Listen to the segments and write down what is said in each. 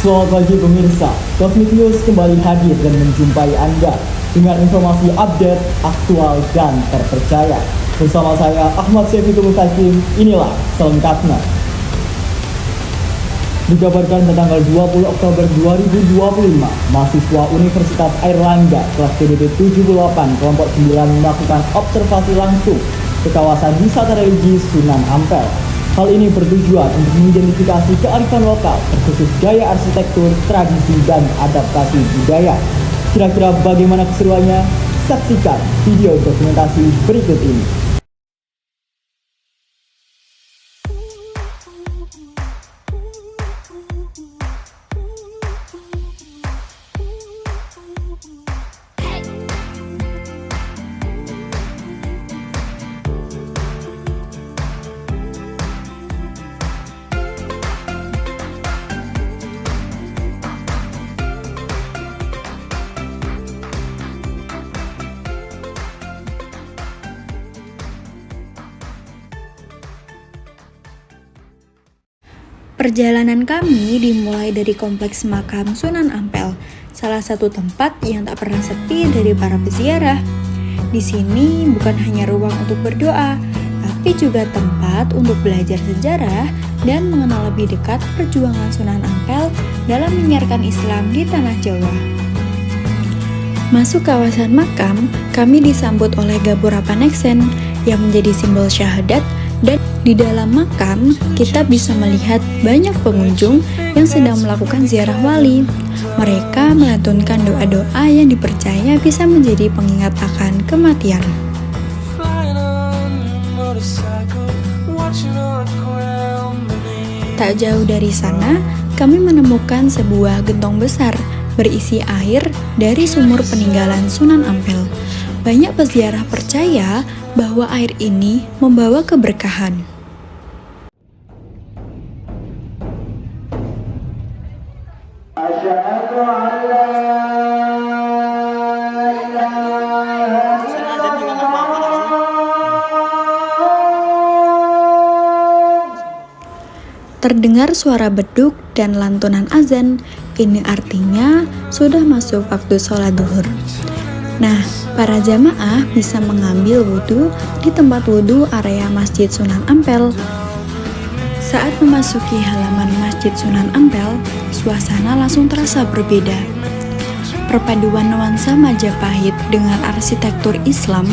Selamat pagi pemirsa, Cosmic News kembali hadir dan menjumpai Anda dengan informasi update, aktual, dan terpercaya. Bersama saya Ahmad Syafiqul Mutakim, inilah selengkapnya. Dikabarkan pada tanggal 20 Oktober 2025, mahasiswa Universitas Airlangga kelas PDP 78 kelompok 9 melakukan observasi langsung ke kawasan wisata religi Sunan Ampel. Hal ini bertujuan untuk mengidentifikasi kearifan lokal, terkhusus gaya arsitektur, tradisi, dan adaptasi budaya. Kira-kira bagaimana keseruannya? Saksikan video dokumentasi berikut ini. Perjalanan kami dimulai dari kompleks makam Sunan Ampel, salah satu tempat yang tak pernah sepi dari para peziarah. Di sini bukan hanya ruang untuk berdoa, tapi juga tempat untuk belajar sejarah dan mengenal lebih dekat perjuangan Sunan Ampel dalam menyiarkan Islam di tanah Jawa. Masuk kawasan makam, kami disambut oleh Gapura Paneksen yang menjadi simbol syahadat, dan di dalam makam kita bisa melihat banyak pengunjung yang sedang melakukan ziarah wali. Mereka melantunkan doa-doa yang dipercaya bisa menjadi pengingat akan kematian. Tak jauh dari sana, kami menemukan sebuah gentong besar berisi air dari sumur peninggalan Sunan Ampel. Banyak peziarah percaya bahwa air ini membawa keberkahan. Terdengar suara beduk dan lantunan azan. Ini artinya sudah masuk waktu sholat duhur. Nah, para jamaah bisa mengambil wudhu di tempat wudhu area Masjid Sunan Ampel. Saat memasuki halaman Masjid Sunan Ampel, suasana langsung terasa berbeda. Perpaduan nuansa Majapahit dengan arsitektur Islam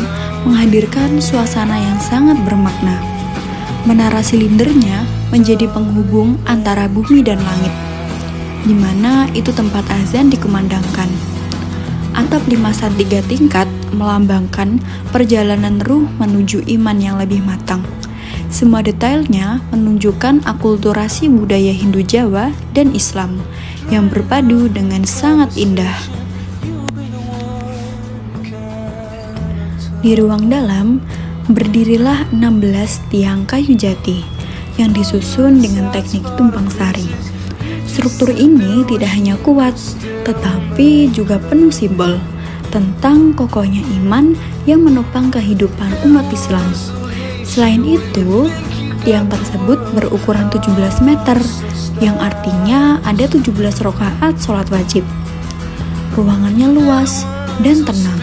menghadirkan suasana yang sangat bermakna. Menara silindernya menjadi penghubung antara bumi dan langit, di mana itu tempat azan dikumandangkan. Atap limasan 3 tingkat melambangkan perjalanan ruh menuju iman yang lebih matang. Semua detailnya menunjukkan akulturasi budaya Hindu Jawa dan Islam yang berpadu dengan sangat indah. Di ruang dalam, berdirilah 16 tiang kayu jati yang disusun dengan teknik tumpang sari. Struktur ini tidak hanya kuat, tetapi juga penuh simbol tentang kokohnya iman yang menopang kehidupan umat Islam. Selain itu, tiang tersebut berukuran 17 meter, yang artinya ada 17 rakaat sholat wajib. Ruangannya luas dan tenang,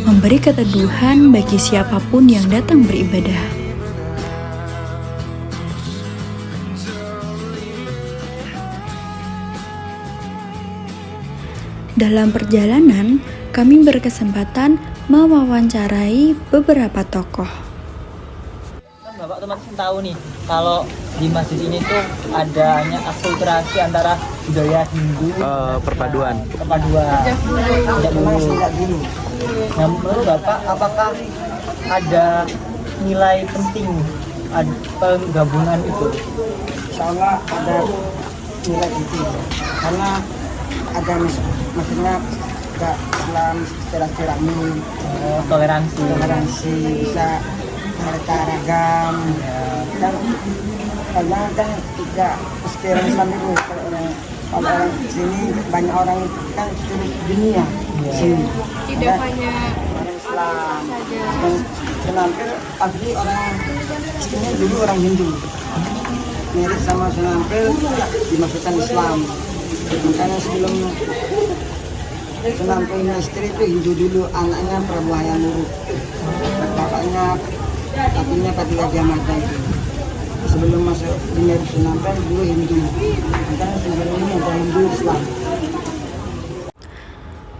memberi keteduhan bagi siapapun yang datang beribadah. Dalam perjalanan, kami berkesempatan mewawancarai beberapa tokoh. Bapak otomatis tahu nih, kalau di masjid ini tuh adanya akulturasi antara budaya Hindu, perpaduan. Sejak dulu. Nah, menurut Bapak, apakah ada nilai penting penggabungan itu? Insya ada nilai penting, karena ada maksudnya gak Islam silaturahmi, toleransi bisa mereka ragam dan karena kan tidak sekitar Islam itu kalau orang sini banyak orang kan seluruh dunia sini tidak hanya orang Islam Sunan Ampel asli orang sini dulu orang Hindu mirip sama Sunan Ampel dimasukkan Islam. Makanya sebelum Sunan punya istri itu Hindu dulu, anaknya Prabuaya Nurut, bapaknya artinya Patih Gajah Mada itu. Sebelum masuk dunia Sunan dulu Hindu, makanya sebelum ini ada Hindu Islam.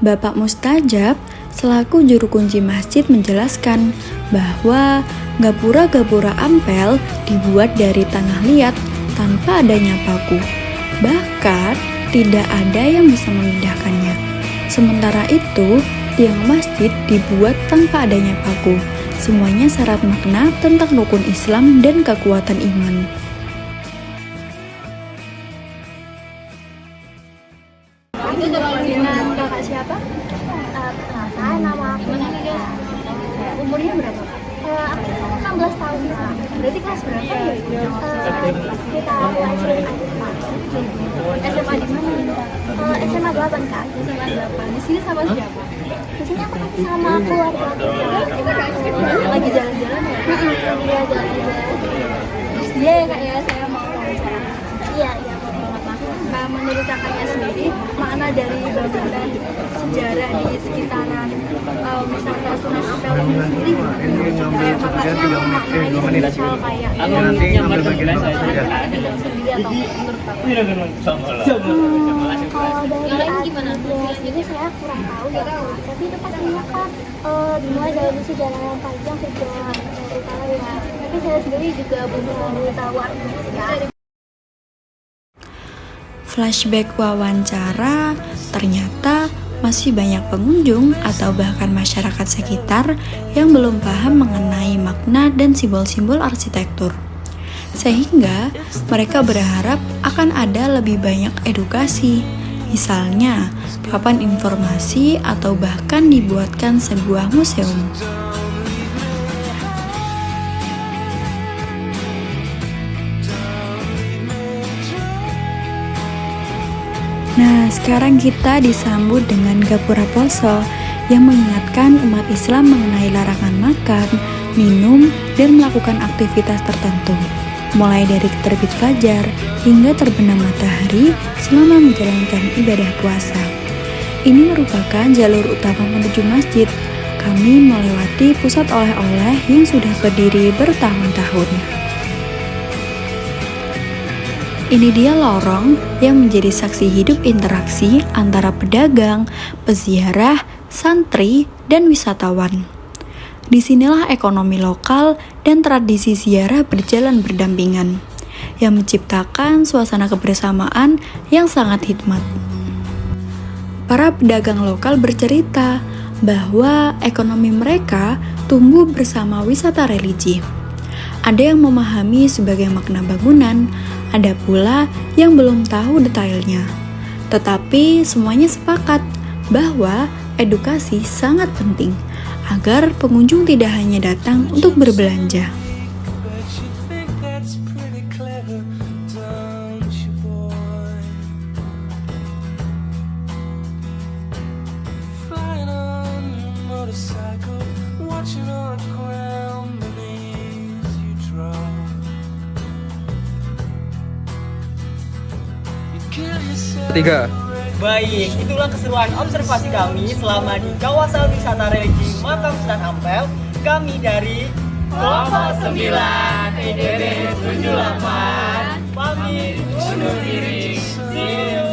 Bapak Mustajab selaku juru kunci masjid menjelaskan bahwa gapura-gapura ampel dibuat dari tanah liat tanpa adanya paku. Bahkan tidak ada yang bisa memindahkannya. Sementara itu, tiang masjid dibuat tanpa adanya paku. Semuanya syarat makna tentang rukun Islam dan kekuatan iman. Dengan kakak siapa? Nama aku umurnya berapa? Aku 16 tahun. Berarti kelas berapa ya? Kita SMA di mana? SMA 8 kak. SMA 8. Di sini sama siapa? Di sini aku sama keluarga. Lagi jalan-jalan ya? Iya jalan-jalan. Iya ya kak ya, saya mau wawancara. Iya. Menurut kakaknya sendiri, makna dari bangunan sejarah di sekitaran wisata Sunan Ampel ini sendiri kayak makanya maknanya misal kayak sendiri atau menurut kalau dari artinya sendiri saya kurang tahu ya, tapi itu pastinya kan dimulai dari sejarah yang panjang sejak utara ya, tapi saya sendiri juga belum tahu artinya. Flashback wawancara, ternyata masih banyak pengunjung atau bahkan masyarakat sekitar yang belum paham mengenai makna dan simbol-simbol arsitektur. Sehingga mereka berharap akan ada lebih banyak edukasi, misalnya papan informasi atau bahkan dibuatkan sebuah museum. Nah, sekarang kita disambut dengan Gapura Poso yang mengingatkan umat Islam mengenai larangan makan, minum, dan melakukan aktivitas tertentu, mulai dari terbit fajar hingga terbenam matahari selama menjalankan ibadah puasa. Ini merupakan jalur utama menuju masjid. Kami melewati pusat oleh-oleh yang sudah berdiri bertahun-tahun. Ini dia lorong yang menjadi saksi hidup interaksi antara pedagang, peziarah, santri, dan wisatawan. Disinilah ekonomi lokal dan tradisi ziarah berjalan berdampingan, yang menciptakan suasana kebersamaan yang sangat hikmat. Para pedagang lokal bercerita bahwa ekonomi mereka tumbuh bersama wisata religi. Ada yang memahami sebagai makna bangunan, ada pula yang belum tahu detailnya. Tetapi semuanya sepakat bahwa edukasi sangat penting agar pengunjung tidak hanya datang untuk berbelanja. Tiga. Baik, itulah keseruan observasi kami selama di kawasan wisata religi Makam Sunan Ampel. Kami dari kelompok 9 EDD 78 pamit undur diri. See you.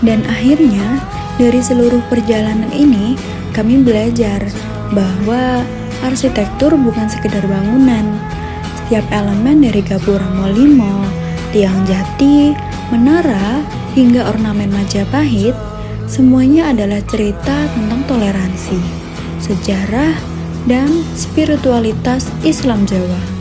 Dan akhirnya, dari seluruh perjalanan ini, kami belajar bahwa arsitektur bukan sekedar bangunan. Setiap elemen dari gapura Molimo, tiang jati, menara, hingga ornamen Majapahit, semuanya adalah cerita tentang toleransi, sejarah, dan spiritualitas Islam Jawa.